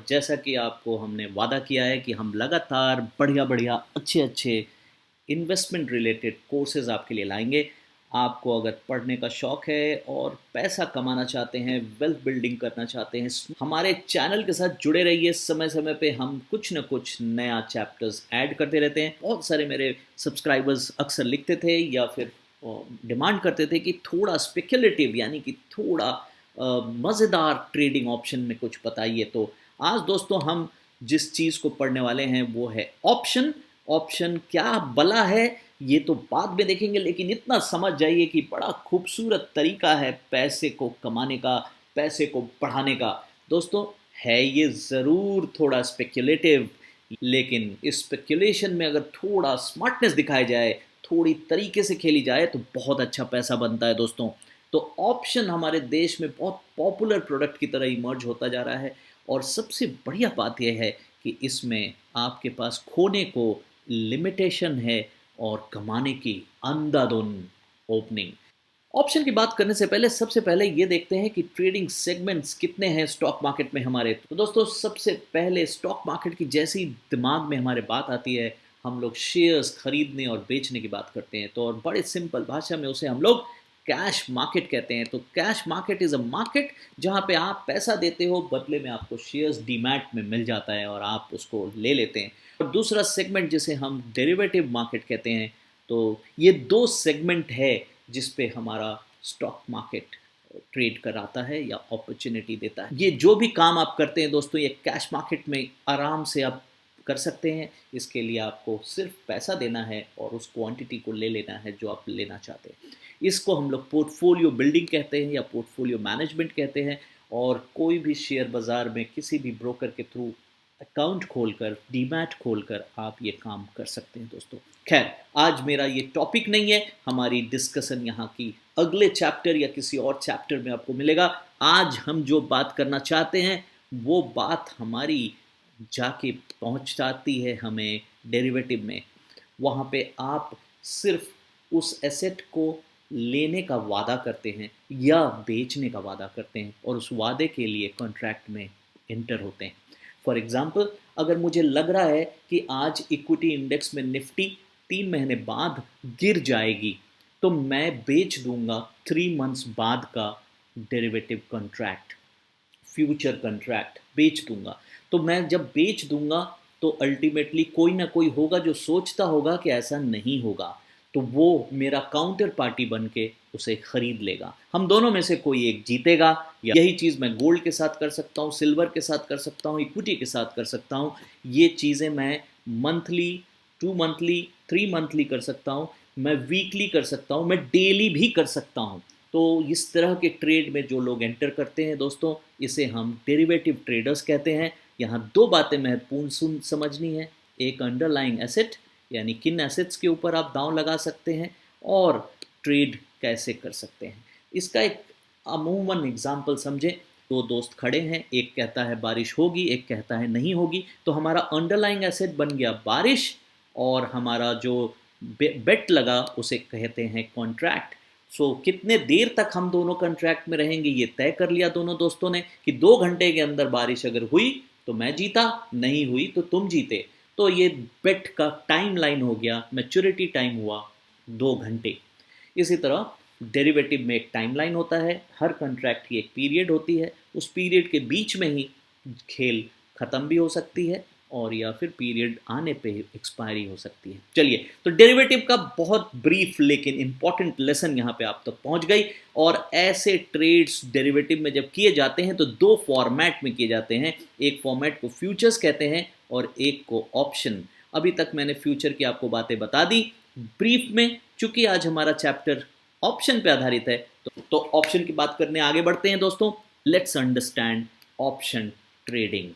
और जैसा कि आपको हमने वादा किया है कि हम लगातार बढ़िया-बढ़िया, अच्छे-अच्छे इन्वेस्टमेंट रिलेटेड कोर्सेज़ आपके लिए लाएँगे। आपको अगर पढ़ने का शौक है और पैसा कमाना चाहते हैं, वेल्थ बिल्डिंग करना चाहते हैं, हमारे चैनल के साथ जुड़े रहिए। समय-समय पे हम कुछ न कुछ नया चैप्टर्स ऐड करते रहते हैं। बहुत सारे मेरे सब्सक्राइबर्स अक्सर लिखते थे या फिर डिमांड करते थे कि थोड़ा स्पेक्युलेटिव यानी कि थोड़ा मज़ेदार ट्रेडिंग ऑप्शन में कुछ बताइए। तो आज दोस्तों हम जिस चीज़ को पढ़ने वाले हैं वो है ऑप्शन। ऑप्शन क्या भला है ये तो बाद में देखेंगे, लेकिन इतना समझ जाइए कि बड़ा खूबसूरत तरीका है पैसे को कमाने का, पैसे को बढ़ाने का। दोस्तों, है ये ज़रूर थोड़ा स्पेक्युलेटिव, लेकिन इस स्पेक्युलेशन में अगर थोड़ा स्मार्टनेस दिखाई जाए, थोड़ी तरीके से खेली जाए तो बहुत अच्छा पैसा बनता है दोस्तों। तो ऑप्शन हमारे देश में बहुत पॉपुलर प्रोडक्ट की तरह इमर्ज होता जा रहा है, और सबसे बढ़िया बात यह है कि इसमें आपके पास खोने को लिमिटेशन है और कमाने की अंधाधुंध ओपनिंग। ऑप्शन की बात करने से पहले सबसे पहले ये देखते हैं कि ट्रेडिंग सेगमेंट्स कितने हैं स्टॉक मार्केट में हमारे। तो दोस्तों, सबसे पहले स्टॉक मार्केट की जैसी दिमाग में हमारे बात आती है, हम लोग शेयर्स खरीदने और बेचने की बात करते हैं। तो और बड़े सिंपल भाषा में उसे हम लोग कैश मार्केट कहते हैं। तो cash market is a market जहाँ पे आप पैसा देते हो, बदले में आपको शेयर्स डीमैट में मिल जाता है और आप उसको ले लेते हैं। और दूसरा सेगमेंट जिसे हम डेरिवेटिव मार्केट कहते हैं। तो ये दो सेगमेंट है जिस पे हमारा स्टॉक मार्केट ट्रेड कराता है या अपॉर्चुनिटी देता है। ये जो भी काम आप करते हैं दोस्तों, ये कैश मार्केट में आराम से आप कर सकते हैं। इसके लिए आपको सिर्फ पैसा देना है और उस क्वांटिटी को ले लेना है जो आप लेना चाहते हैं। इसको हम लोग पोर्टफोलियो बिल्डिंग कहते हैं या पोर्टफोलियो मैनेजमेंट कहते हैं। और कोई भी शेयर बाज़ार में किसी भी ब्रोकर के थ्रू अकाउंट खोलकर, डीमैट खोलकर आप ये काम कर सकते हैं दोस्तों। खैर, आज मेरा ये टॉपिक नहीं है, हमारी डिस्कशन यहाँ की अगले चैप्टर या किसी और चैप्टर में आपको मिलेगा। आज हम जो बात करना चाहते हैं वो बात हमारी जाके पहुँचाती है हमें डेरिवेटिव में। वहाँ पे आप सिर्फ उस एसेट को लेने का वादा करते हैं या बेचने का वादा करते हैं, और उस वादे के लिए कॉन्ट्रैक्ट में एंटर होते हैं। फॉर एग्जाम्पल, अगर मुझे लग रहा है कि आज इक्विटी इंडेक्स में निफ्टी 3 महीने बाद गिर जाएगी, तो मैं बेच दूंगा 3 मंथ्स बाद का डेरिवेटिव कॉन्ट्रैक्ट, फ्यूचर कॉन्ट्रैक्ट बेच दूंगा। तो मैं जब बेच दूंगा तो अल्टीमेटली कोई ना कोई होगा जो सोचता होगा कि ऐसा नहीं होगा, तो वो मेरा काउंटर पार्टी बन के उसे खरीद लेगा। हम दोनों में से कोई एक जीतेगा। यही चीज़ मैं गोल्ड के साथ कर सकता हूँ, सिल्वर के साथ कर सकता हूँ, इक्विटी के साथ कर सकता हूँ। ये चीज़ें मैं मंथली, 2 मंथली, 3 मंथली कर सकता हूँ, मैं वीकली कर सकता हूँ, मैं डेली भी कर सकता हूँ। तो इस तरह के ट्रेड में जो लोग एंटर करते हैं दोस्तों, इसे हम डेरिवेटिव ट्रेडर्स कहते हैं। यहाँ दो बातें महत्वपूर्ण समझनी है। एक, अंडरलाइंग एसेट यानी किन एसेट्स के ऊपर आप दांव लगा सकते हैं, और ट्रेड कैसे कर सकते हैं। इसका एक अमूमन एग्जाम्पल समझें। दो दोस्त खड़े हैं, एक कहता है बारिश होगी, एक कहता है नहीं होगी। तो हमारा अंडरलाइंग एसेट बन गया बारिश, और हमारा जो बेट लगा उसे कहते हैं कॉन्ट्रैक्ट। सो कितने देर तक हम दोनों कॉन्ट्रैक्ट में रहेंगे ये तय कर लिया दोनों दोस्तों ने कि 2 घंटे के अंदर बारिश अगर हुई तो मैं जीता, नहीं हुई तो तुम जीते। तो ये बेट का टाइम लाइन हो गया, मैच्योरिटी टाइम हुआ 2 घंटे। इसी तरह डेरिवेटिव में एक टाइम लाइन होता है, हर कॉन्ट्रैक्ट की एक पीरियड होती है। उस पीरियड के बीच में ही खेल ख़त्म भी हो सकती है, और या फिर पीरियड आने पे एक्सपायरी हो सकती है। चलिए, तो डेरिवेटिव का बहुत ब्रीफ लेकिन इंपॉर्टेंट लेसन यहाँ पे आप तक पहुँच गई। और ऐसे ट्रेड्स डेरिवेटिव में जब किए जाते हैं तो दो फॉर्मेट में किए जाते हैं। एक फॉर्मेट को फ्यूचर्स कहते हैं और एक को ऑप्शन। अभी तक मैंने फ्यूचर की आपको बातें बता दी ब्रीफ में। चूंकि आज हमारा चैप्टर ऑप्शन पे आधारित है, तो ऑप्शन की बात करने आगे बढ़ते हैं दोस्तों। Let's understand option trading.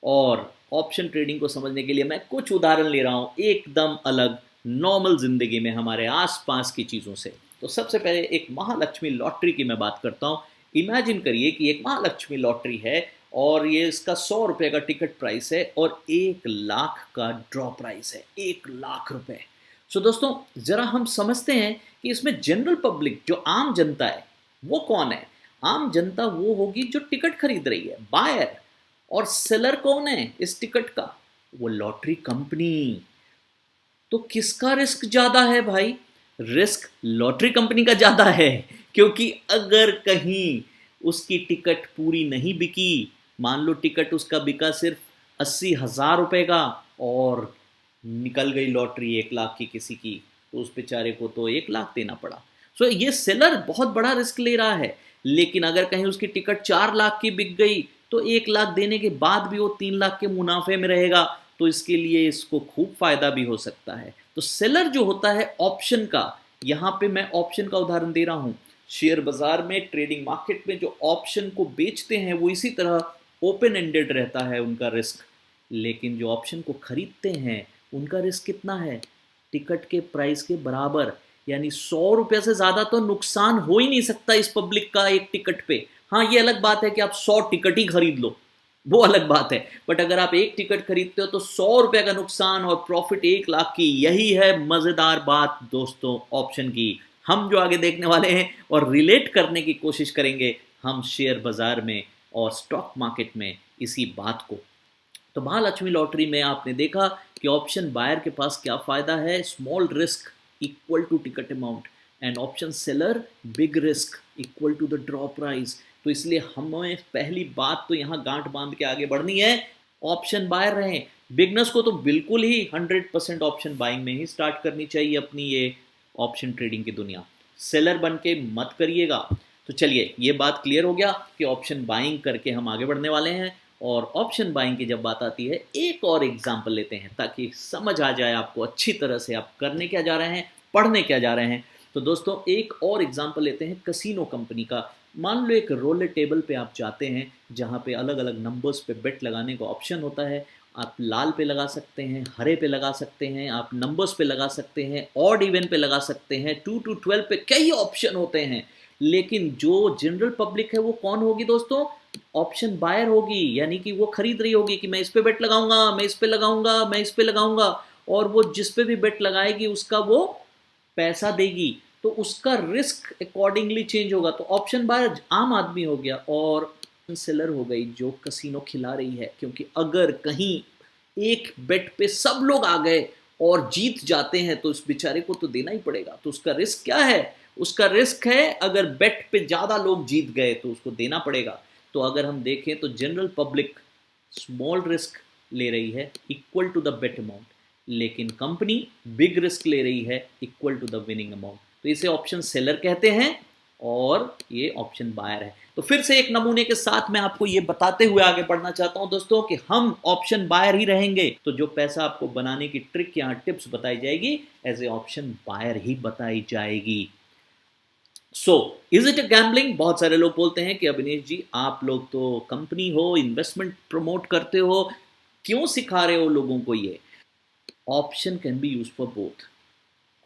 और ऑप्शन ट्रेडिंग को समझने के लिए मैं कुछ उदाहरण ले रहा हूं, एकदम अलग, नॉर्मल जिंदगी में हमारे आसपास की चीज़ों से। तो सबसे पहले एक महालक्ष्मी लॉटरी की मैं बात करता हूं। इमेजिन करिए कि एक महालक्ष्मी लॉटरी है, और ये इसका 100 रुपये का टिकट प्राइस है और 1 लाख का ड्रॉ प्राइस है, 1 लाख रुपए। सो दोस्तों, ज़रा हम समझते हैं कि इसमें जनरल पब्लिक, जो आम जनता है, वो कौन है। आम जनता वो होगी जो टिकट खरीद रही है, बायर। और सेलर कौन है इस टिकट का? वो लॉटरी कंपनी। तो किसका रिस्क ज्यादा है भाई? रिस्क लॉटरी कंपनी का ज्यादा है, क्योंकि अगर कहीं उसकी टिकट पूरी नहीं बिकी, मान लो टिकट उसका बिका सिर्फ 80,000 रुपए का, और निकल गई लॉटरी 1 लाख की किसी की, तो उस बेचारे को तो 1 लाख देना पड़ा। सो ये सेलर बहुत बड़ा रिस्क ले रहा है। लेकिन अगर कहीं उसकी टिकट 4 लाख की बिक गई, तो 1 लाख देने के बाद भी वो 3 लाख के मुनाफे में रहेगा, तो इसके लिए इसको खूब फायदा भी हो सकता है। तो सेलर जो होता है ऑप्शन का, यहां पे मैं ऑप्शन का उदाहरण दे रहा हूं। शेयर बाजार में, ट्रेडिंग मार्केट में जो ऑप्शन को बेचते हैं वो इसी तरह ओपन एंडेड रहता है उनका रिस्क। लेकिन जो ऑप्शन को खरीदते हैं उनका रिस्क कितना है? टिकट के प्राइस के बराबर, यानी 100 रुपये से ज्यादा तो नुकसान हो ही नहीं सकता इस पब्लिक का एक टिकट पे। हाँ, ये अलग बात है कि आप 100 टिकट ही खरीद लो, वो अलग बात है। बट अगर आप एक टिकट खरीदते हो तो 100 रुपए का नुकसान और प्रॉफिट 1 लाख की। यही है मजेदार बात दोस्तों ऑप्शन की, हम जो आगे देखने वाले हैं और रिलेट करने की कोशिश करेंगे हम शेयर बाजार में और स्टॉक मार्केट में इसी बात को। तो महालक्ष्मी लॉटरी में आपने देखा कि ऑप्शन बायर के पास क्या फायदा है? Small risk equal to ticket amount, and option seller big risk equal to the draw price. तो इसलिए हमें पहली बात तो यहाँ गांठ बांध के आगे बढ़नी है, ऑप्शन बायर रहें। बिगनर्स को तो बिल्कुल ही 100% ऑप्शन बाइंग में ही स्टार्ट करनी चाहिए अपनी ये ऑप्शन ट्रेडिंग की दुनिया। सेलर बन के मत करिएगा। तो चलिए, ये बात क्लियर हो गया कि ऑप्शन बाइंग करके हम आगे बढ़ने वाले हैं। और ऑप्शन बाइंग की जब बात आती है, एक और एग्जाम्पल लेते हैं ताकि समझ आ जाए आपको अच्छी तरह से आप करने क्या जा रहे हैं, पढ़ने क्या जा रहे हैं। तो दोस्तों एक और एग्जाम्पल लेते हैं कसिनो कंपनी का। मान लो एक रोलर टेबल पे आप जाते हैं जहाँ पे अलग अलग नंबर्स पे बेट लगाने का ऑप्शन होता है। आप लाल पे लगा सकते हैं, हरे पे लगा सकते हैं, आप नंबर्स पे लगा सकते हैं, ऑड इवन पे लगा सकते हैं, 2 to 12 पे कई ऑप्शन होते हैं। लेकिन जो जनरल पब्लिक है वो कौन होगी दोस्तों? ऑप्शन बायर होगी, यानी कि वो खरीद रही होगी कि मैं इस पे बेट लगाऊंगा, मैं इस पे लगाऊंगा, मैं इस पे लगाऊंगा। और वो जिस पे भी बेट लगाएगी उसका वो पैसा देगी, तो उसका रिस्क अकॉर्डिंगली चेंज होगा। तो ऑप्शन बायर आम आदमी हो गया और सेलर हो गई जो कसिनो खिला रही है। क्योंकि अगर कहीं एक बेट पे सब लोग आ गए और जीत जाते हैं तो उस बेचारे को तो देना ही पड़ेगा। तो उसका रिस्क क्या है? उसका रिस्क है अगर बेट पे ज्यादा लोग जीत गए तो उसको देना पड़ेगा। तो अगर हम देखें तो जनरल पब्लिक स्मॉल रिस्क ले रही है equal to the bet amount, लेकिन कंपनी बिग रिस्क ले रही है equal to the winning amount. तो इसे ऑप्शन सेलर कहते हैं और ये ऑप्शन बायर है। तो फिर से एक नमूने के साथ मैं आपको ये बताते हुए आगे बढ़ना चाहता हूं दोस्तों कि हम ऑप्शन बायर ही रहेंगे। तो जो पैसा आपको बनाने की ट्रिक यहाँ टिप्स बताई जाएगी एज ए ऑप्शन बायर ही बताई जाएगी। So is it a gambling? बहुत सारे लोग बोलते हैं कि अभिनेश जी आप लोग तो कंपनी हो, इन्वेस्टमेंट प्रमोट करते हो, क्यों सिखा रहे हो लोगों को ये? Option can be use for both.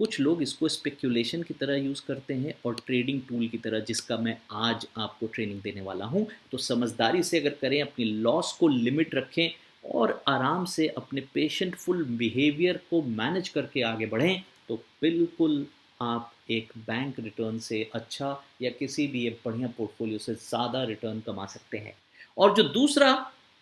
कुछ लोग इसको स्पेक्यूलेशन की तरह यूज़ करते हैं और ट्रेडिंग टूल की तरह, जिसका मैं आज आपको ट्रेनिंग देने वाला हूं। तो समझदारी से अगर करें, अपनी लॉस को लिमिट रखें और आराम से अपने पेशेंटफुल बिहेवियर को मैनेज करके आगे बढ़ें, तो बिल्कुल आप एक बैंक रिटर्न से अच्छा या किसी भी एक बढ़िया पोर्टफोलियो से ज़्यादा रिटर्न कमा सकते हैं। और जो दूसरा,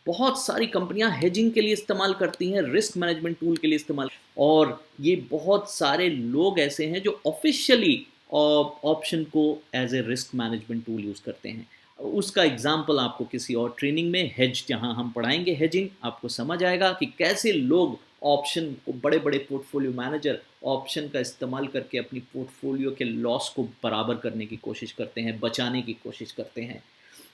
बहुत सारी कंपनियां हेजिंग के लिए इस्तेमाल करती हैं, रिस्क मैनेजमेंट टूल के लिए इस्तेमाल, और ये बहुत सारे लोग ऐसे हैं जो ऑफिशियली ऑप्शन को as a risk management tool use करते हैं। उसका एग्जाम्पल आपको किसी और ट्रेनिंग में, हेज जहां हम पढ़ाएंगे हेजिंग, आपको समझ आएगा कि कैसे लोग ऑप्शन को, बड़े बड़े पोर्टफोलियो मैनेजर ऑप्शन का इस्तेमाल करके अपनी पोर्टफोलियो के लॉस को बराबर करने की कोशिश करते हैं, बचाने की कोशिश करते हैं।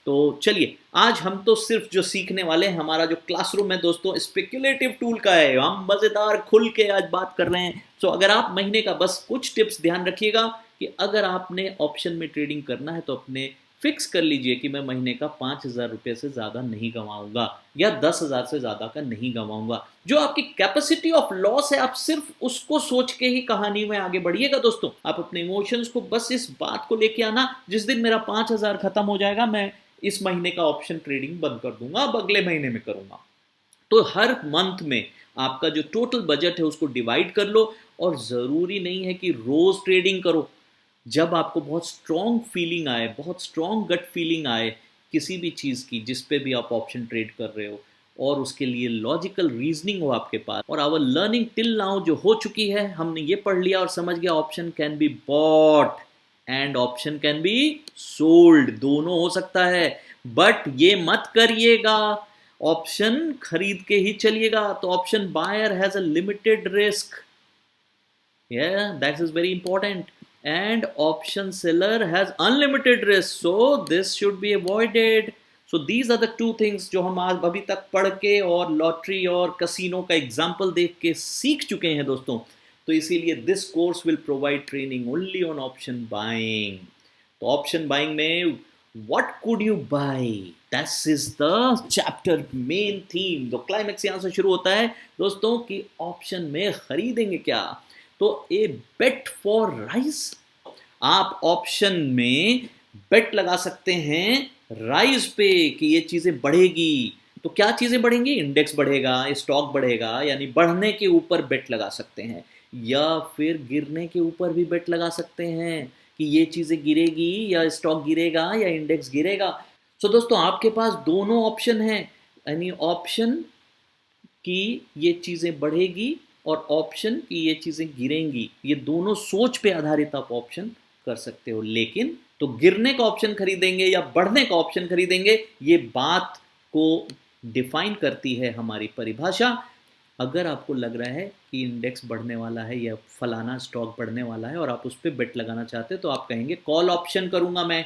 तो चलिए, आज हम तो सिर्फ जो सीखने वाले हैं, हमारा जो क्लासरूम है दोस्तों स्पेक्युलेटिव टूल का है, हम मज़ेदार खुल के आज बात कर रहे हैं। तो अगर आप महीने का बस कुछ टिप्स ध्यान रखिएगा कि अगर आपने ऑप्शन में ट्रेडिंग करना है तो अपने फिक्स कर लीजिए कि मैं महीने का 5,000 रुपये से ज़्यादा नहीं कमाऊंगा या 10,000 से ज़्यादा का नहीं कमाऊंगा। जो आपकी कैपेसिटी ऑफ लॉस है, आप सिर्फ उसको सोच के ही कहानी में आगे बढ़िएगा दोस्तों। आप अपने इमोशंस को बस इस बात को लेके आना, जिस दिन मेरा 5,000 खत्म हो जाएगा मैं इस महीने का ऑप्शन ट्रेडिंग बंद कर दूंगा, अब अगले महीने में करूंगा। तो हर मंथ में आपका जो टोटल बजट है उसको डिवाइड कर लो, और ज़रूरी नहीं है कि रोज़ ट्रेडिंग करो। जब आपको बहुत स्ट्रॉन्ग फीलिंग आए, बहुत स्ट्रॉन्ग गट फीलिंग आए किसी भी चीज़ की जिस पे भी आप ऑप्शन ट्रेड कर रहे हो, और उसके लिए लॉजिकल रीजनिंग हो आपके पास, और आवर लर्निंग टिल नाउ जो हो चुकी है, हमने ये पढ़ लिया और समझ गया option can be bought and option can be sold, दोनों हो सकता है। बट ये मत करिएगा ऑप्शन खरीद के ही चलिएगा, तो option buyer has a limited risk, yeah, that is very important, and option seller has unlimited risk, so this should be avoided. So these are the two things जो हम आज अभी तक पढ़ के और लॉटरी और कसिनो का एग्जाम्पल देख के सीख चुके हैं दोस्तों। तो इसीलिए this course will provide training only on option buying. तो ऑप्शन बाइंग में what could you buy, that is the chapter main theme। तो क्लाइमेक्स यहां से शुरू होता है दोस्तों कि ऑप्शन में खरीदेंगे क्या। तो ए बेट फॉर राइस, आप ऑप्शन में बेट लगा सकते हैं राइस पे कि ये चीजें बढ़ेगी। तो क्या चीजें बढ़ेंगी, इंडेक्स बढ़ेगा, स्टॉक बढ़ेगा, यानी बढ़ने के ऊपर बेट लगा सकते हैं, या फिर गिरने के ऊपर भी बेट लगा सकते हैं कि ये चीजें गिरेगी या स्टॉक गिरेगा या इंडेक्स गिरेगा। सो दोस्तों आपके पास दोनों ऑप्शन हैं, यानी ऑप्शन कि ये चीजें बढ़ेगी और ऑप्शन कि ये चीजें गिरेंगी, ये दोनों सोच पे आधारित आप ऑप्शन कर सकते हो। लेकिन तो गिरने का ऑप्शन खरीदेंगे या बढ़ने का ऑप्शन खरीदेंगे, ये बात को डिफाइन करती है हमारी परिभाषा। अगर आपको लग रहा है कि इंडेक्स बढ़ने वाला है या फलाना स्टॉक बढ़ने वाला है और आप उस पर बेट लगाना चाहते हो, तो आप कहेंगे कॉल ऑप्शन करूंगा मैं।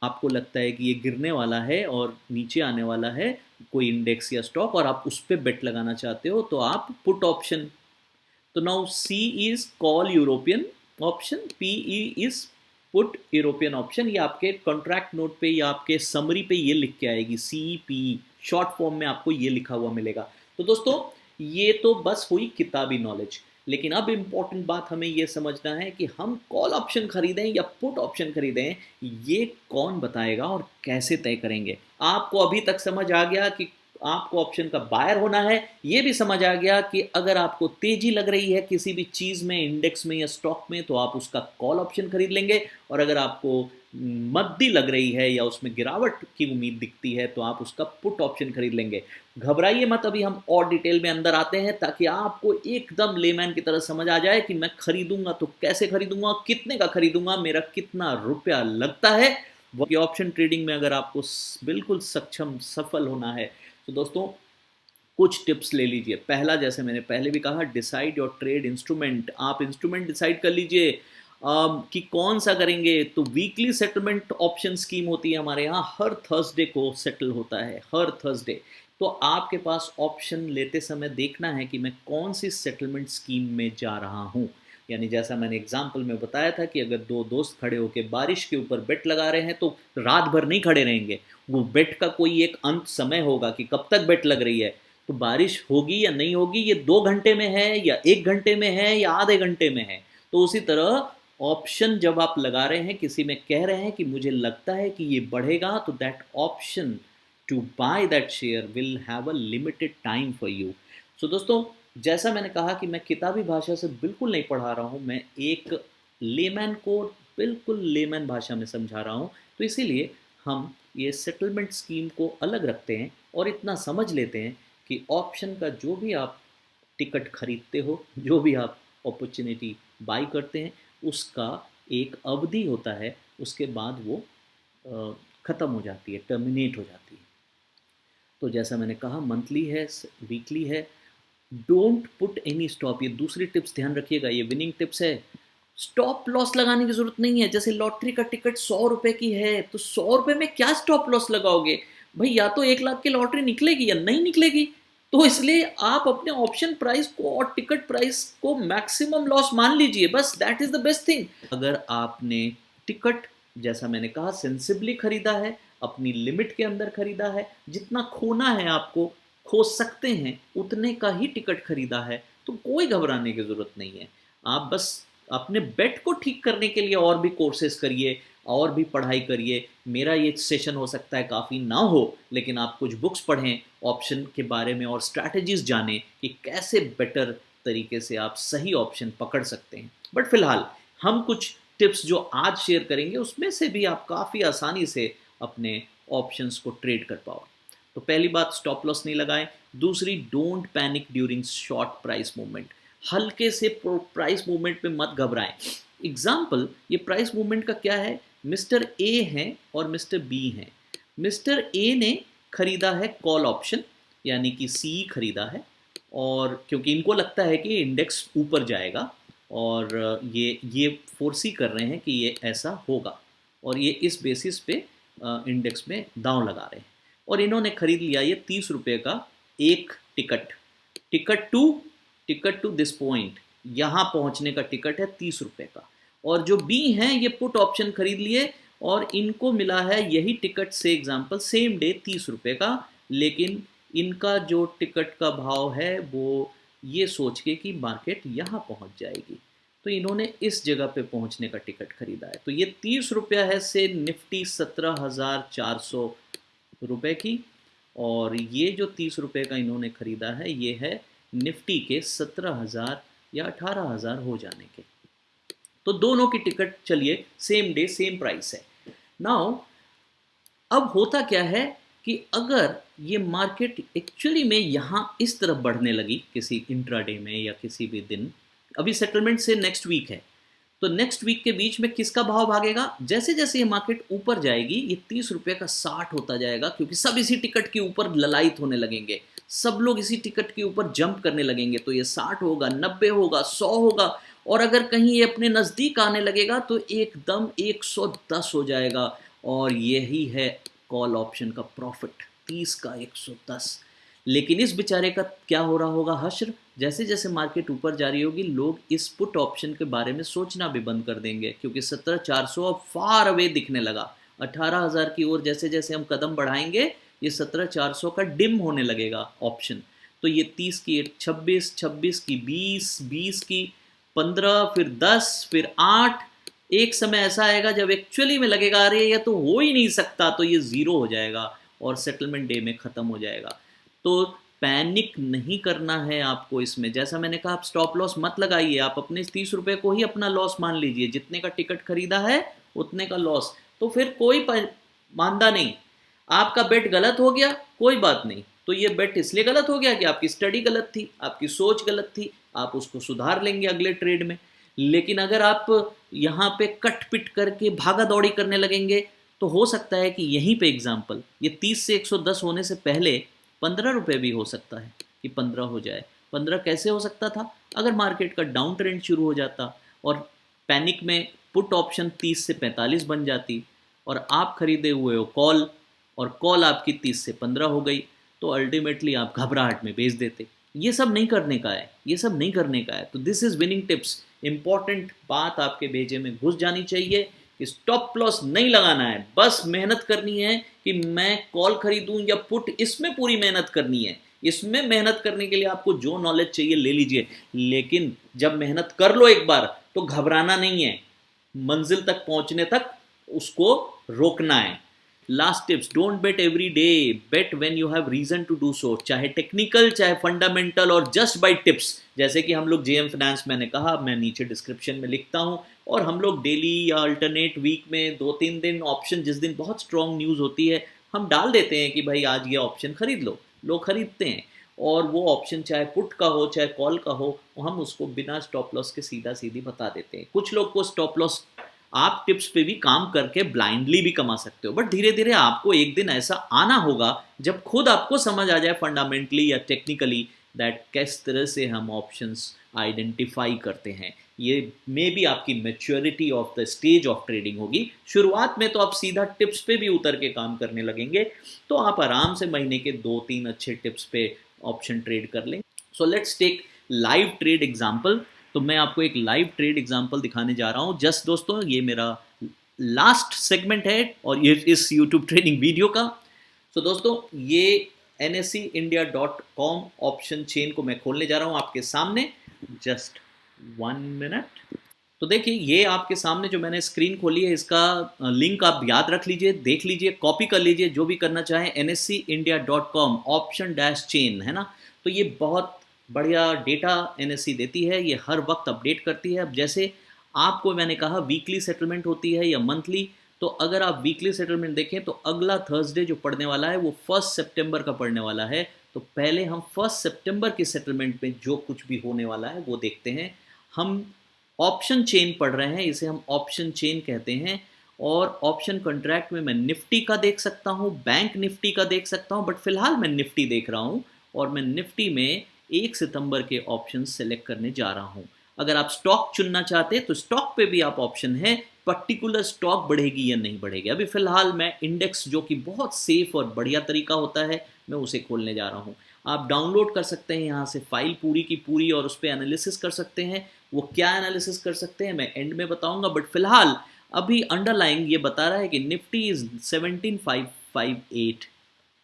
आपको लगता है कि ये गिरने वाला है और नीचे आने वाला है कोई इंडेक्स या स्टॉक, और आप उस पर बेट लगाना चाहते हो, तो आप पुट ऑप्शन। तो now see is call European option, P is put European option. ये आपके कॉन्ट्रैक्ट नोट पे या आपके समरी पे ये लिख के आएगी, सी पी, शॉर्ट फॉर्म में आपको ये लिखा हुआ मिलेगा। तो दोस्तों ये तो बस हुई किताबी नॉलेज, लेकिन अब इंपॉर्टेंट बात हमें ये समझना है कि हम कॉल ऑप्शन खरीदें या पुट ऑप्शन खरीदें, ये कौन बताएगा और कैसे तय करेंगे। आपको अभी तक समझ आ गया कि आपको ऑप्शन का बायर होना है, ये भी समझ आ गया कि अगर आपको तेजी लग रही है किसी भी चीज में, इंडेक्स में या स्टॉक में, तो आप उसका कॉल ऑप्शन खरीद लेंगे, और अगर आपको मंदी लग रही है या उसमें गिरावट की उम्मीद दिखती है तो आप उसका पुट ऑप्शन खरीद लेंगे। घबराइए मत, अभी हम और डिटेल में अंदर आते हैं ताकि आपको एकदम लेमैन की तरह समझ आ जाए कि मैं खरीदूंगा तो कैसे खरीदूंगा, कितने का खरीदूंगा, मेरा कितना रुपया लगता है। ऑप्शन ट्रेडिंग में अगर आपको बिल्कुल सक्षम सफल होना है तो दोस्तों कुछ टिप्स ले लीजिए। पहला, जैसे मैंने पहले भी कहा, डिसाइड योर ट्रेड इंस्ट्रूमेंट। आप इंस्ट्रूमेंट डिसाइड कर लीजिए कि कौन सा करेंगे। तो वीकली सेटलमेंट ऑप्शन स्कीम होती है हमारे यहाँ, हर थर्सडे को सेटल होता है, हर थर्सडे। तो आपके पास ऑप्शन लेते समय देखना है कि मैं कौन सी सेटलमेंट स्कीम में जा रहा हूँ। यानी जैसा मैंने एग्जाम्पल में बताया था कि अगर दो दोस्त खड़े होकर बारिश के ऊपर बेट लगा रहे हैं तो रात भर नहीं खड़े रहेंगे, वो बेट का कोई एक अंत समय होगा कि कब तक बेट लग रही है। तो बारिश होगी या नहीं होगी, ये 2 घंटे में है या 1 घंटे में है या आधे घंटे में है। तो उसी तरह ऑप्शन जब आप लगा रहे हैं, किसी में कह रहे हैं कि मुझे लगता है कि ये बढ़ेगा, तो that option to buy that share will have a limited time for you. So दोस्तों जैसा मैंने कहा कि मैं किताबी भाषा से बिल्कुल नहीं पढ़ा रहा हूँ, मैं एक लेमैन को बिल्कुल लेमैन भाषा में समझा रहा हूँ। तो इसीलिए हम ये सेटलमेंट स्कीम को अलग रखते हैं और इतना समझ लेते हैं कि ऑप्शन का जो भी आप टिकट खरीदते हो, जो भी आप अपॉर्चुनिटी बाई करते हैं, उसका एक अवधि होता है, उसके बाद वो ख़त्म हो जाती है, टर्मिनेट हो जाती है। तो जैसा मैंने कहा, मंथली है, वीकली है, डोंट पुट एनी स्टॉप। ये दूसरी टिप्स ध्यान रखिएगा, ये विनिंग टिप्स है। स्टॉप लॉस लगाने की जरूरत नहीं है। जैसे लॉटरी का टिकट 100 रुपए की है, तो 100 रुपए में क्या स्टॉप लॉस लगाओगे भाई, या तो 1 लाख की लॉटरी निकलेगी या नहीं निकलेगी। तो इसलिए आप अपने ऑप्शन प्राइस को और टिकट प्राइस को मैक्सिमम लॉस मान लीजिए, बस that is the best thing. अगर आपने टिकट, जैसा मैंने कहा, सेंसिबली खरीदा है, अपनी लिमिट के अंदर खरीदा है, जितना खोना है आपको खो सकते हैं उतने का ही टिकट खरीदा है, तो कोई घबराने की जरूरत नहीं है। आप बस अपने बेट को ठीक करने के लिए और भी कोर्सेज करिए, और भी पढ़ाई करिए। मेरा ये सेशन हो सकता है काफ़ी ना हो, लेकिन आप कुछ बुक्स पढ़ें ऑप्शन के बारे में और स्ट्रैटेजीज जानें कि कैसे बेटर तरीके से आप सही ऑप्शन पकड़ सकते हैं। बट फिलहाल हम कुछ टिप्स जो आज शेयर करेंगे उसमें से भी आप काफ़ी आसानी से अपने ऑप्शंस को ट्रेड कर पाओ। तो पहली बात, स्टॉप लॉस नहीं लगाएं। दूसरी, don't panic during short price movement. हल्के से प्राइस मूवमेंट पे मत घबराएं। एग्जाम्पल, ये प्राइस मूवमेंट का क्या है, मिस्टर ए है और मिस्टर बी है। मिस्टर ए ने खरीदा है कॉल ऑप्शन, यानी कि सी खरीदा है, और क्योंकि इनको लगता है कि इंडेक्स ऊपर जाएगा और ये फोर्सी कर रहे हैं कि ये ऐसा होगा, और ये इस बेसिस पे इंडेक्स में दांव लगा रहे हैं, और इन्होंने खरीद लिया ये 30 रुपये का एक ticket. Ticket to this point, यहाँ पहुँचने का टिकट है 30 रुपये का। और जो बी हैं ये पुट ऑप्शन खरीद लिए और इनको मिला है यही टिकट से एग्जांपल सेम डे 30 रुपये का, लेकिन इनका जो टिकट का भाव है वो ये सोच के कि मार्केट यहाँ पहुँच जाएगी, तो इन्होंने इस जगह पे पहुँचने का टिकट खरीदा है। तो ये 30 रुपया है से निफ्टी 17,400 रुपये की, और ये जो 30 रुपये का इन्होंने खरीदा है ये है निफ्टी के 17,000 या 18,000 हो जाने के। तो दोनों की टिकट चलिए सेम डे सेम प्राइस है। नाउ अब होता क्या है कि अगर ये मार्केट एक्चुअली में यहाँ इस तरफ बढ़ने लगी किसी इंट्राडे में या किसी भी दिन, अभी सेटलमेंट से नेक्स्ट वीक है, तो नेक्स्ट वीक के बीच में किसका भाव भागेगा, जैसे जैसे ये मार्केट ऊपर जाएगी ये 30 रुपये का 60 होता जाएगा, क्योंकि सब इसी टिकट के ऊपर ललायत होने लगेंगे, सब लोग इसी टिकट के ऊपर जंप करने लगेंगे। तो ये 60 होगा, 90 होगा, 100 होगा, और अगर कहीं ये अपने नज़दीक आने लगेगा तो एकदम 110 हो जाएगा। और यही है कॉल ऑप्शन का प्रॉफिट, 30 का 110। लेकिन इस बेचारे का क्या हो रहा होगा हश्र, जैसे जैसे मार्केट ऊपर जा रही होगी लोग इस पुट ऑप्शन के बारे में सोचना भी बंद कर देंगे, क्योंकि 17,400 अब फार अवे दिखने लगा। 18,000 की ओर जैसे जैसे हम कदम बढ़ाएंगे ये 17,400 का डिम होने लगेगा ऑप्शन। तो ये 30 की 26, 26 की 20, 20 की 15, फिर 10, फिर 8, एक समय ऐसा आएगा जब एक्चुअली में लगेगा अरे ये तो हो ही नहीं सकता, तो ये ज़ीरो हो जाएगा और सेटलमेंट डे में ख़त्म हो जाएगा। तो पैनिक नहीं करना है आपको इसमें। जैसा मैंने कहा, आप स्टॉप लॉस मत लगाइए, आप अपने 30 रुपये को ही अपना लॉस मान लीजिए, जितने का टिकट खरीदा है उतने का लॉस, तो फिर कोई मानदा नहीं। आपका बेट गलत हो गया, कोई बात नहीं, तो ये बेट इसलिए गलत हो गया कि आपकी स्टडी गलत थी, आपकी सोच गलत थी, आप उसको सुधार लेंगे अगले ट्रेड में। लेकिन अगर आप यहाँ पे कट पिट करके भागा दौड़ी करने लगेंगे तो हो सकता है कि यहीं पे एग्जाम्पल ये 30 से 110 होने से पहले 15 रुपये भी हो सकता है कि 15 हो जाए। 15 कैसे हो सकता था, अगर मार्केट का डाउन ट्रेंड शुरू हो जाता और पैनिक में पुट ऑप्शन 30 से 45 बन जाती और आप खरीदे हुए हो कॉल, और कॉल आपकी 30 से 15 हो गई, तो अल्टीमेटली आप घबराहट में बेच देते। ये सब नहीं करने का है, ये सब नहीं करने का है। तो this is winning tips. Important बात आपके भेजे में घुस जानी चाहिए कि स्टॉप लॉस नहीं लगाना है, बस मेहनत करनी है कि मैं कॉल खरीदूं या पुट, इसमें पूरी मेहनत करनी है। इसमें मेहनत करने के लिए आपको जो नॉलेज चाहिए ले लीजिए, लेकिन जब मेहनत कर लो एक बार तो घबराना नहीं है, मंजिल तक पहुंचने तक उसको रोकना है। Last tips, don't bet every day, bet when you have reason to do so, चाहे टेक्निकल चाहे फंडामेंटल और जस्ट बाय टिप्स। जैसे कि हम लोग जेएम फाइनेंस, मैंने कहा, मैं नीचे डिस्क्रिप्शन में लिखता हूँ, और हम लोग डेली या अल्टरनेट वीक में 2-3 दिन ऑप्शन, जिस दिन बहुत स्ट्रॉन्ग न्यूज़ होती है हम डाल देते हैं कि भाई आज ये ऑप्शन खरीद लो, लोग खरीदते हैं, और वो ऑप्शन चाहे पुट का हो चाहे कॉल का हो, हम उसको बिना स्टॉप लॉस के सीधा सीधी बता देते हैं। कुछ लोग को स्टॉप लॉस, आप टिप्स पे भी काम करके ब्लाइंडली भी कमा सकते हो, बट धीरे धीरे आपको एक दिन ऐसा आना होगा जब खुद आपको समझ आ जाए फंडामेंटली या टेक्निकली दैट किस तरह से हम ऑप्शंस आइडेंटिफाई करते हैं। ये मे बी आपकी maturity of the stage of trading होगी। शुरुआत में तो आप सीधा टिप्स पे भी उतर के काम करने लगेंगे, तो आप आराम से महीने के 2-3 अच्छे टिप्स पे ऑप्शन ट्रेड कर लें। So let's take live trade example. तो मैं आपको एक लाइव ट्रेड एग्जाम्पल दिखाने जा रहा हूँ। जस्ट दोस्तों, ये मेरा लास्ट सेगमेंट है और ये इस यूट्यूब ट्रेडिंग वीडियो का। तो दोस्तों, ये NSEindia.com ऑप्शन चेन को मैं खोलने जा रहा हूँ आपके सामने। Just 1 minute. तो देखिए, ये आपके सामने जो मैंने स्क्रीन खोली है, इसका लिंक आप याद रख लीजिए, देख लीजिए, कॉपी कर लीजिए, जो भी करना चाहें। NSEindia.com ऑप्शन डैश चेन है ना। तो ये बहुत बढ़िया डेटा NSE देती है, ये हर वक्त अपडेट करती है। अब जैसे आपको मैंने कहा वीकली सेटलमेंट होती है या मंथली, तो अगर आप वीकली सेटलमेंट देखें तो अगला थर्सडे जो पड़ने वाला है वो 1 सितंबर का पड़ने वाला है। तो पहले हम 1 सितंबर की सेटलमेंट में जो कुछ भी होने वाला है वो देखते हैं। हम ऑप्शन चेन पढ़ रहे हैं, इसे हम ऑप्शन चेन कहते हैं। और ऑप्शन कॉन्ट्रैक्ट में मैं निफ्टी का देख सकता हूँ, बैंक निफ्टी का देख सकता हूँ, बट फिलहाल मैं निफ्टी देख रहा हूँ। और मैं निफ्टी में 1 सितंबर के ऑप्शन सेलेक्ट करने जा रहा हूँ। अगर आप स्टॉक चुनना चाहते हैं तो स्टॉक पे भी आप ऑप्शन है, पर्टिकुलर स्टॉक बढ़ेगी या नहीं बढ़ेगी। अभी फिलहाल मैं इंडेक्स, जो कि बहुत सेफ और बढ़िया तरीका होता है, मैं उसे खोलने जा रहा हूँ। आप डाउनलोड कर सकते हैं यहाँ से फाइल पूरी की पूरी और उस पर एनालिसिस कर सकते हैं। वो क्या एनालिसिस कर सकते हैं मैं एंड में बताऊंगा, बट फिलहाल अभी अंडरलाइंग ये बता रहा है कि निफ्टी इज 17558,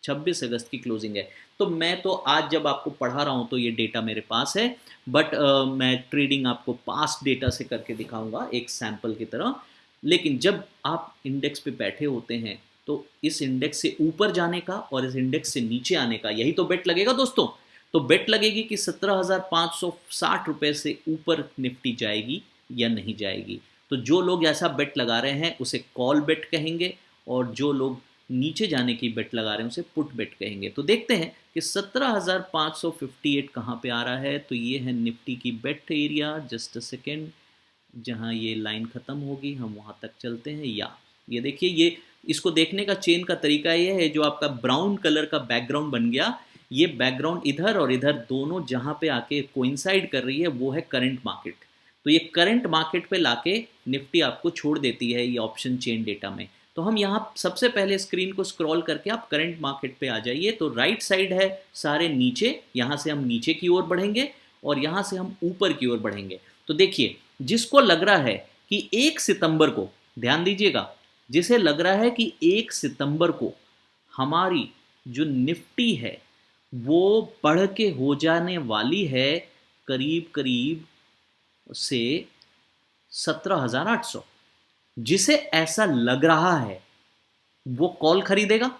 26 अगस्त की क्लोजिंग है। तो मैं तो आज जब आपको पढ़ा रहा हूँ तो ये डेटा मेरे पास है, बट मैं ट्रेडिंग आपको पास्ट डेटा से करके दिखाऊंगा एक सैंपल की तरह। लेकिन जब आप इंडेक्स पे बैठे होते हैं तो इस इंडेक्स से ऊपर जाने का और इस इंडेक्स से नीचे आने का यही तो बेट लगेगा दोस्तों। तो बेट लगेगी कि 17,560 रुपये से ऊपर निफ्टी जाएगी या नहीं जाएगी। तो जो लोग ऐसा बेट लगा रहे हैं उसे कॉल बेट कहेंगे, और जो लोग नीचे जाने की बेट लगा रहे हैं उसे पुट बेट कहेंगे। तो देखते हैं कि 17,558 कहाँ पे आ रहा है। तो ये है निफ्टी की बेट एरिया, जस्ट अ सेकेंड, जहाँ ये लाइन ख़त्म होगी हम वहाँ तक चलते हैं। या ये देखिए, ये इसको देखने का चेन का तरीका ये है, जो आपका ब्राउन कलर का बैकग्राउंड बन गया, ये बैकग्राउंड इधर और इधर दोनों जहाँ पे आके कोइंसाइड कर रही है वो है करंट मार्केट। तो ये करंट मार्केट पे लाके निफ्टी आपको छोड़ देती है ये ऑप्शन चेन डेटा में। तो हम यहाँ सबसे पहले स्क्रीन को स्क्रॉल करके आप करंट मार्केट पे आ जाइए। तो राइट साइड है सारे नीचे, यहाँ से हम नीचे की ओर बढ़ेंगे और यहाँ से हम ऊपर की ओर बढ़ेंगे। तो देखिए, जिसको लग रहा है कि 1 सितंबर को, ध्यान दीजिएगा, जिसे लग रहा है कि 1 सितंबर को हमारी जो निफ्टी है वो बढ़ के हो जाने वाली है करीब करीब से 17,800, जिसे ऐसा लग रहा है वो कॉल खरीदेगा।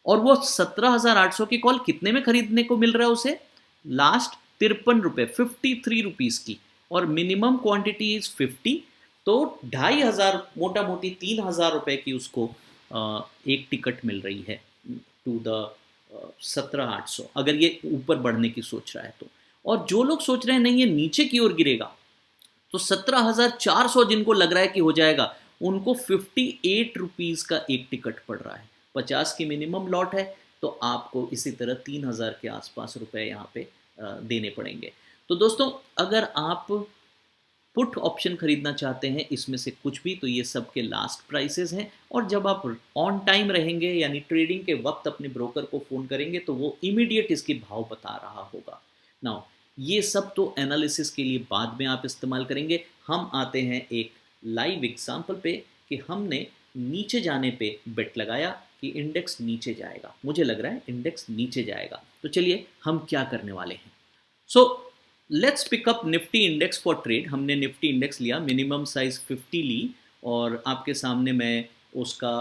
और वो 17,800 की कॉल कितने में खरीदने को मिल रहा है उसे? लास्ट 53 रुपये, 53 रुपीज़ की, और मिनिमम क्वांटिटी इज 50। तो 2,500, मोटा मोटी 3,000 रुपये की उसको एक टिकट मिल रही है टू द 17,800, अगर ये ऊपर बढ़ने की सोच रहा है तो। और जो लोग सोच रहे हैं नहीं ये नीचे की ओर गिरेगा, तो 17,400 जिनको लग रहा है कि हो जाएगा, उनको 58 रुपीज़ का एक टिकट पड़ रहा है। 50 की मिनिमम लॉट है, तो आपको इसी तरह 3,000 के आसपास रुपए यहाँ पे देने पड़ेंगे। तो दोस्तों, अगर आप पुट ऑप्शन खरीदना चाहते हैं इसमें से कुछ भी, तो ये सब के लास्ट प्राइसेस हैं। और जब आप ऑन टाइम रहेंगे, यानी ट्रेडिंग के वक्त अपने ब्रोकर को फ़ोन करेंगे, तो वो इमीडिएट इसकी भाव बता रहा होगा। नाउ ये सब तो एनालिसिस के लिए बाद में आप इस्तेमाल करेंगे। हम आते हैं एक लाइव एग्जांपल पे कि हमने नीचे जाने पे बेट लगाया कि इंडेक्स नीचे जाएगा, मुझे लग रहा है इंडेक्स नीचे जाएगा। तो चलिए हम क्या करने वाले हैं। So let's pickup Nifty index for trade. हमने निफ्टी इंडेक्स लिया, मिनिमम साइज 50 ली, और आपके सामने मैं उसका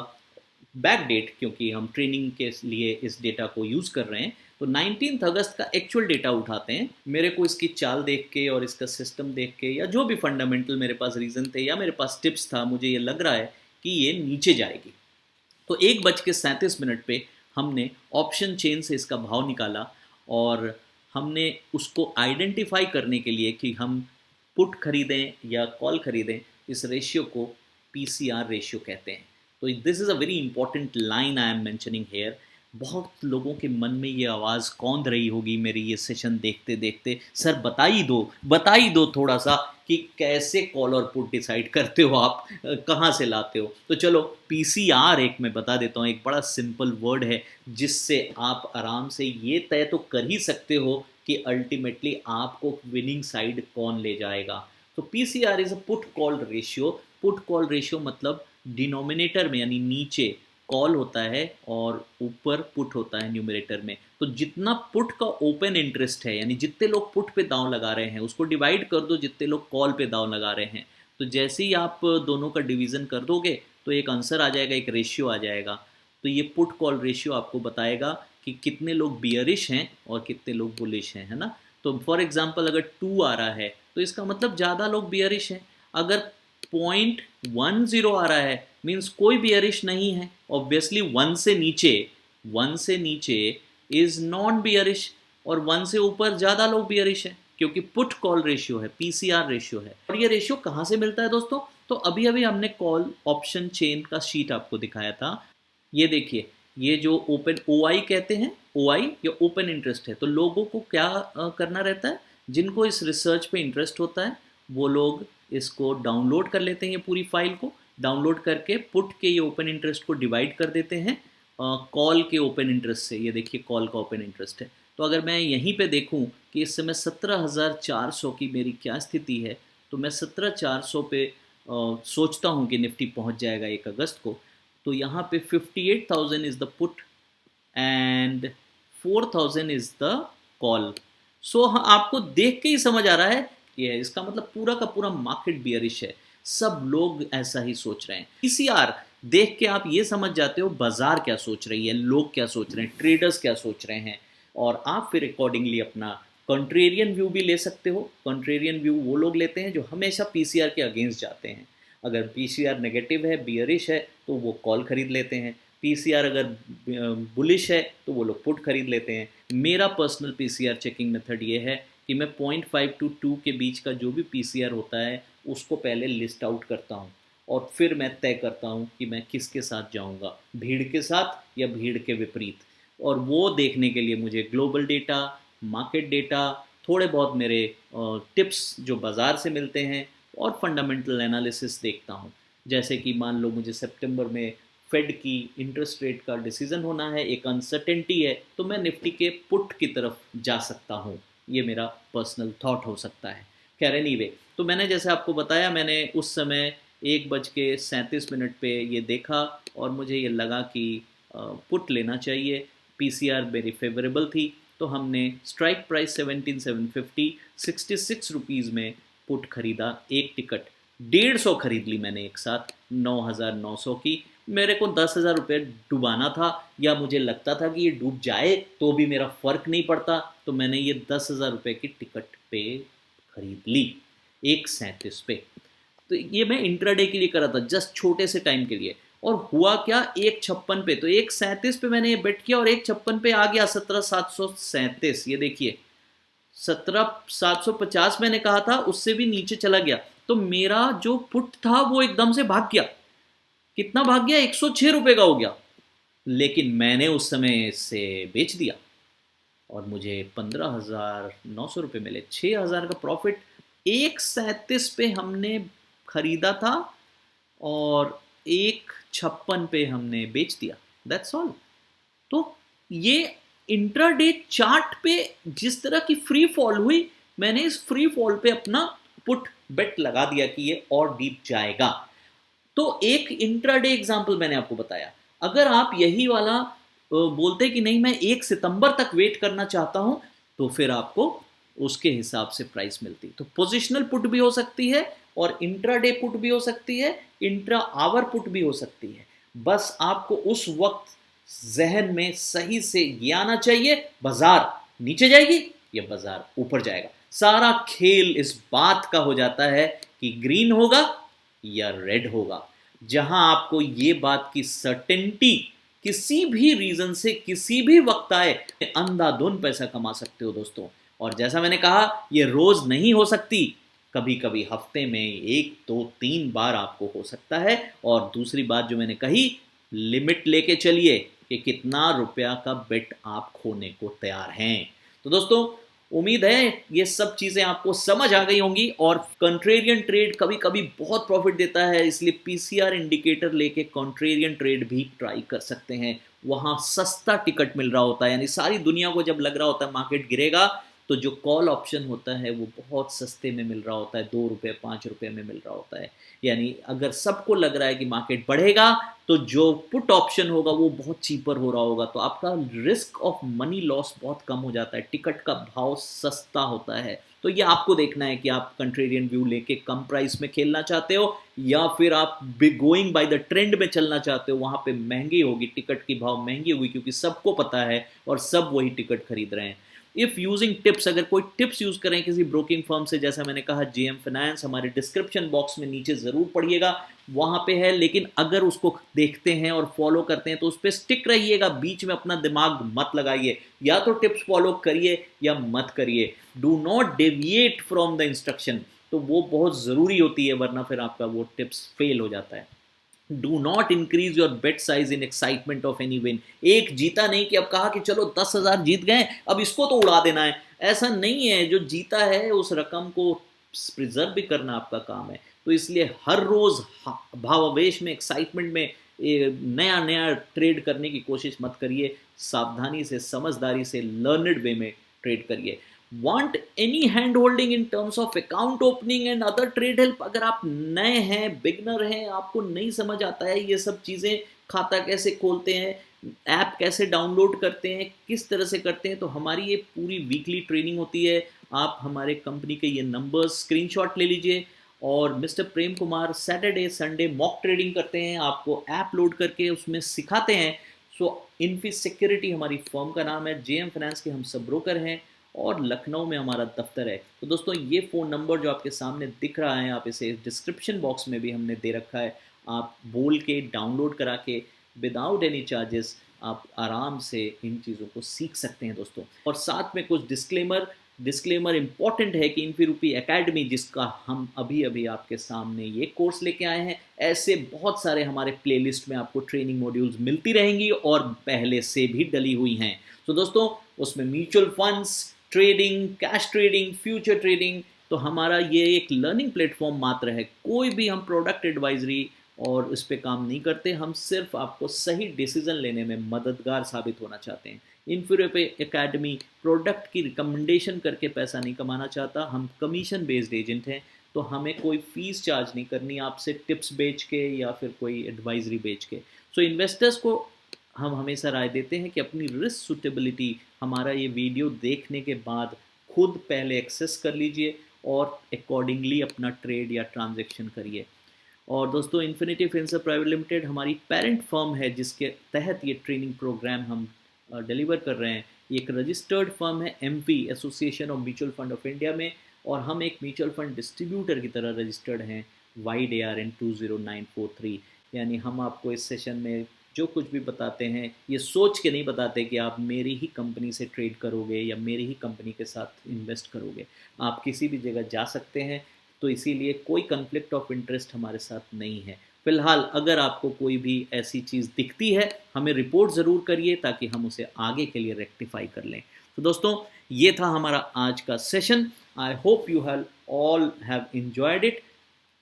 बैक डेट, क्योंकि हम ट्रेनिंग के लिए इस डेटा को यूज़ कर रहे हैं, तो 19 अगस्त का एक्चुअल डेटा उठाते हैं। मेरे को इसकी चाल देख के और इसका सिस्टम देख के, या जो भी फंडामेंटल मेरे पास रीज़न थे या मेरे पास टिप्स था, मुझे ये लग रहा है कि ये नीचे जाएगी। तो 1:37 पे हमने ऑप्शन चेन से इसका भाव निकाला, और हमने उसको आइडेंटिफाई करने के लिए कि हम पुट खरीदें या कॉल खरीदें, इस रेशियो को पीसीआर रेशियो कहते हैं। तो this is a very important line I am mentioning here. बहुत लोगों के मन में ये आवाज़ कौंध रही होगी मेरी ये सेशन देखते देखते, सर बता ही दो थोड़ा सा कि कैसे कॉल और पुट डिसाइड करते हो आप, कहाँ से लाते हो। तो चलो पीसीआर एक मैं बता देता हूँ, एक बड़ा सिंपल वर्ड है जिससे आप आराम से ये तय तो कर ही सकते हो कि अल्टीमेटली आपको विनिंग साइड कौन ले जाएगा। तो PCR is a put call ratio. Put call ratio मतलब डिनोमिनेटर में, यानी नीचे कॉल होता है और ऊपर पुट होता है न्यूमरेटर में। तो जितना पुट का ओपन इंटरेस्ट है, यानी जितने लोग पुट पे दांव लगा रहे हैं, उसको डिवाइड कर दो जितने लोग कॉल पे दांव लगा रहे हैं। तो जैसे ही आप दोनों का डिवीज़न कर दोगे तो एक आंसर आ जाएगा, एक रेशियो आ जाएगा। तो ये पुट कॉल रेशियो आपको बताएगा कि कितने लोग बियरिश हैं और कितने लोग बुलिश हैं, है ना। तो फॉर एग्जाम्पल अगर 2 आ रहा है तो इसका मतलब ज़्यादा लोग बियरिश हैं। अगर 0.10 आ रहा है, मीन्स कोई बियरिश नहीं है। ऑब्वियसली 1 से नीचे इज नॉन बियरिश, और 1 से ऊपर ज़्यादा लोग बियरिश है, क्योंकि पुट कॉल रेशियो है, पीसीआर रेशियो है। और ये रेशियो कहाँ से मिलता है दोस्तों? तो अभी अभी हमने कॉल ऑप्शन चेन का शीट आपको दिखाया था। ये देखिए, ये जो ओपन ओआई कहते हैं, ओआई या ओपन इंटरेस्ट है, तो लोगों को क्या करना रहता है, जिनको इस रिसर्च पे इंटरेस्ट होता है वो लोग इसको डाउनलोड कर लेते हैं, ये पूरी फाइल को डाउनलोड करके पुट के ये ओपन इंटरेस्ट को डिवाइड कर देते हैं कॉल के ओपन इंटरेस्ट से। ये देखिए कॉल का ओपन इंटरेस्ट है। तो अगर मैं यहीं पे देखूं कि इस समय 17,400 की मेरी क्या स्थिति है, तो मैं 17,400 पे सोचता हूं कि निफ्टी पहुंच जाएगा 1 अगस्त को। तो यहाँ पे 58,000 is the put and 4,000 is the call. So आपको देख के ही समझ आ रहा है कि इसका मतलब पूरा का पूरा मार्केट बियरिश है, सब लोग ऐसा ही सोच रहे हैं। पीसीआर देख के आप ये समझ जाते हो बाजार क्या सोच रही है, लोग क्या सोच रहे हैं, ट्रेडर्स क्या सोच रहे हैं, और आप फिर अकॉर्डिंगली अपना कंट्रेरियन व्यू भी ले सकते हो। कंट्रेरियन व्यू वो लोग लेते हैं जो हमेशा पीसीआर के अगेंस्ट जाते हैं। अगर पीसीआर नेगेटिव है, बियरिश है, तो वो कॉल खरीद लेते हैं। पीसीआर अगर बुलिश है तो वो लोग पुट खरीद लेते हैं। मेरा पर्सनल पीसीआर चेकिंग मेथड ये है कि मैं 0.5 to 2 के बीच का जो भी पीसीआर होता है उसको पहले लिस्ट आउट करता हूँ, और फिर मैं तय करता हूँ कि मैं किसके साथ जाऊँगा, भीड़ के साथ या भीड़ के विपरीत। और वो देखने के लिए मुझे ग्लोबल डेटा, मार्केट डेटा, थोड़े बहुत मेरे टिप्स जो बाज़ार से मिलते हैं, और फंडामेंटल एनालिसिस देखता हूँ। जैसे कि मान लो मुझे सितंबर में फेड की इंटरेस्ट रेट का डिसीजन होना है, एक अनसर्टेनिटी है, तो मैं निफ्टी के पुट की तरफ जा सकता हूँ। ये मेरा पर्सनल थॉट हो सकता है। खैर एनीवे, तो मैंने जैसे आपको बताया, मैंने उस समय 1:37 पे ये देखा और मुझे ये लगा कि पुट लेना चाहिए। पीसीआर मेरी फेवरेबल थी, तो हमने स्ट्राइक प्राइस 17,750 66 रुपीज़ में पुट खरीदा। एक टिकट 150 खरीद ली मैंने एक साथ 9,900 की। मेरे को 10,000 रुपये डुबाना था, या मुझे लगता था कि ये डूब जाए तो भी मेरा फ़र्क नहीं पड़ता, तो मैंने ये 10,000 रुपये की टिकट पे खरीद ली 1:37 पे। तो ये मैं इंट्राडे के लिए करा था, जस्ट छोटे से टाइम के लिए। और हुआ क्या, 1:56 पे, तो 1:37 पे मैंने ये बेट किया और 1:56 पे आ गया 17,737। ये देखिए 17,750 मैंने कहा था, उससे भी नीचे चला गया। तो मेरा जो पुट था वो एकदम से भाग गया। कितना भाग गया? 106 रुपए का हो गया। लेकिन मैंने उस समय से बेच दिया और मुझे 15,900 रुपये मिले, 6,000 का प्रॉफिट। 1:37 पे हमने खरीदा था और 1:56 पे हमने बेच दिया। That's all. तो ये इंट्राडे चार्ट पे जिस तरह की फ्री फॉल हुई, मैंने इस फ्री फॉल पे अपना पुट बेट लगा दिया कि ये और डीप जाएगा। तो एक इंट्राडे एग्जांपल मैंने आपको बताया। अगर आप यही वाला बोलते कि नहीं मैं 1 सितंबर तक वेट करना चाहता हूं, तो फिर आपको उसके हिसाब से प्राइस मिलती। तो पोजिशनल पुट भी हो सकती है और इंट्राडे पुट भी हो सकती है, इंट्रा आवर पुट भी हो सकती है। बस आपको उस वक्त जहन में सही से ये आना चाहिए, बाजार नीचे जाएगी या बाजार ऊपर जाएगा। सारा खेल इस बात का हो जाता है कि ग्रीन होगा या रेड होगा। जहां आपको ये बात की सर्टेनिटी किसी भी रीजन से किसी भी वक्त आए, अंधाधुंध पैसा कमा सकते हो दोस्तों। और जैसा मैंने कहा, ये रोज नहीं हो सकती, कभी कभी हफ्ते में 1, 2, 3 बार आपको हो सकता है। और दूसरी बात जो मैंने कही, लिमिट लेके चलिए कि कितना रुपया का बेट आप खोने को तैयार हैं। तो दोस्तों, उम्मीद है ये सब चीज़ें आपको समझ आ गई होंगी। और कंट्रेरियन ट्रेड कभी कभी बहुत प्रॉफिट देता है, इसलिए पीसीआर इंडिकेटर लेके कंट्रेरियन ट्रेड भी ट्राई कर सकते हैं। वहाँ सस्ता टिकट मिल रहा होता है, यानी सारी दुनिया को जब लग रहा होता है मार्केट गिरेगा, तो जो कॉल ऑप्शन होता है वो बहुत सस्ते में मिल रहा होता है, 2 रुपये 5 रुपये में मिल रहा होता है। यानी अगर सबको लग रहा है कि मार्केट बढ़ेगा, तो जो पुट ऑप्शन होगा वो बहुत चीपर हो रहा होगा, तो आपका रिस्क ऑफ मनी लॉस बहुत कम हो जाता है, टिकट का भाव सस्ता होता है। तो ये आपको देखना है कि आप कंट्रेरियन व्यू लेके कम प्राइस में खेलना चाहते हो, या फिर आप गोइंग बाय द ट्रेंड में चलना चाहते हो। वहां पे महंगी होगी, टिकट की भाव महंगी होगी, क्योंकि सबको पता है और सब वही टिकट खरीद रहे हैं। इफ़ यूजिंग टिप्स, अगर कोई टिप्स यूज़ करें किसी ब्रोकिंग फर्म से, जैसा मैंने कहा जेएम फाइनेंस, हमारे डिस्क्रिप्शन बॉक्स में नीचे ज़रूर पढ़िएगा, वहाँ पे है। लेकिन अगर उसको देखते हैं और फॉलो करते हैं तो उस पर स्टिक रहिएगा, बीच में अपना दिमाग मत लगाइए, या तो टिप्स फॉलो करिए या मत करिए। Do not deviate from the instruction, तो वो बहुत ज़रूरी होती है, वरना फिर आपका वो टिप्स फेल हो जाता है। Do not increase your bat size in excitement of any win. एक जीता नहीं कि अब कहा कि चलो 10,000 जीत गए, अब इसको तो उड़ा देना है, ऐसा नहीं है। जो जीता है उस रकम को प्रिजर्व भी करना आपका काम है। तो इसलिए हर रोज भावावेश में, एक्साइटमेंट में नया नया ट्रेड करने की कोशिश मत करिए। सावधानी से, समझदारी से, लर्नड वे में ट्रेड करिए। Want any hand holding in terms of account opening and other trade help? अगर आप नए हैं, बिगनर हैं, आपको नहीं समझ आता है ये सब चीज़ें, खाता कैसे खोलते हैं, ऐप कैसे डाउनलोड करते हैं, किस तरह से करते हैं, तो हमारी ये पूरी वीकली ट्रेनिंग होती है। आप हमारे कंपनी के ये नंबर्स स्क्रीनशॉट ले लीजिए। और mister Prem Kumar Saturday Sunday mock trading करते हैं, आपको ऐप लोड करके उसमें सिखाते हैं। सो इनफिस सिक्योरिटी हमारी फर्म का नाम है, जेएम फाइनेंस के हम सब ब्रोकर हैं, और लखनऊ में हमारा दफ्तर है। तो दोस्तों ये फ़ोन नंबर जो आपके सामने दिख रहा है, आप इसे डिस्क्रिप्शन बॉक्स में भी हमने दे रखा है। आप बोल के, डाउनलोड करा के, विदाउट एनी चार्जेस आप आराम से इन चीज़ों को सीख सकते हैं दोस्तों। और साथ में कुछ डिस्क्लेमर इंपॉर्टेंट है कि इन्फिरूपी एकेडमी, जिसका हम अभी अभी आपके सामने ये कोर्स लेके आए हैं, ऐसे बहुत सारे हमारे प्लेलिस्ट में आपको ट्रेनिंग मॉड्यूल्स मिलती रहेंगी और पहले से भी डली हुई हैं। तो दोस्तों उसमें mutual funds, trading, cash trading, future trading, तो हमारा ये एक लर्निंग प्लेटफॉर्म मात्र है। कोई भी हम प्रोडक्ट एडवाइजरी और इस पे काम नहीं करते, हम सिर्फ आपको सही डिसीजन लेने में मददगार साबित होना चाहते हैं। इन्फीरियर एकेडमी प्रोडक्ट की रिकमेंडेशन करके पैसा नहीं कमाना चाहता, हम कमीशन बेस्ड एजेंट हैं। तो हमें कोई फीस चार्ज नहीं करनी आपसे टिप्स बेच के या फिर कोई एडवाइजरी बेच के। सो इन्वेस्टर्स को हम हमेशा राय देते हैं कि अपनी रिस्क सूटेबिलिटी हमारा ये वीडियो देखने के बाद खुद पहले एक्सेस कर लीजिए और अकॉर्डिंगली अपना ट्रेड या ट्रांजैक्शन करिए। और दोस्तों इन्फिनिटी फिनसर्व प्राइवेट लिमिटेड हमारी पेरेंट फर्म है, जिसके तहत ये ट्रेनिंग प्रोग्राम हम डिलीवर कर रहे हैं। ये एक रजिस्टर्ड फर्म है MP, association of mutual fund of India में, और हम एक म्यूचुअल फंड डिस्ट्रीब्यूटर की तरह रजिस्टर्ड हैं YDRN 20943। यानी हम आपको इस सेशन में जो कुछ भी बताते हैं, ये सोच के नहीं बताते कि आप मेरी ही कंपनी से ट्रेड करोगे या मेरी ही कंपनी के साथ इन्वेस्ट करोगे। आप किसी भी जगह जा सकते हैं, तो इसीलिए कोई कन्फ्लिक्ट ऑफ इंटरेस्ट हमारे साथ नहीं है। फिलहाल अगर आपको कोई भी ऐसी चीज़ दिखती है, हमें रिपोर्ट ज़रूर करिए ताकि हम उसे आगे के लिए रेक्टिफाई कर लें। तो दोस्तों ये था हमारा आज का session. I hope you have all have enjoyed it.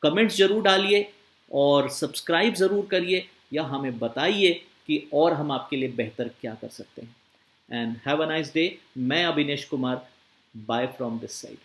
Comments ज़रूर डालिए और सब्सक्राइब ज़रूर करिए, या हमें बताइए कि और हम आपके लिए बेहतर क्या कर सकते हैं। And have a nice day. मैं Abhinesh Kumar, bye from this side.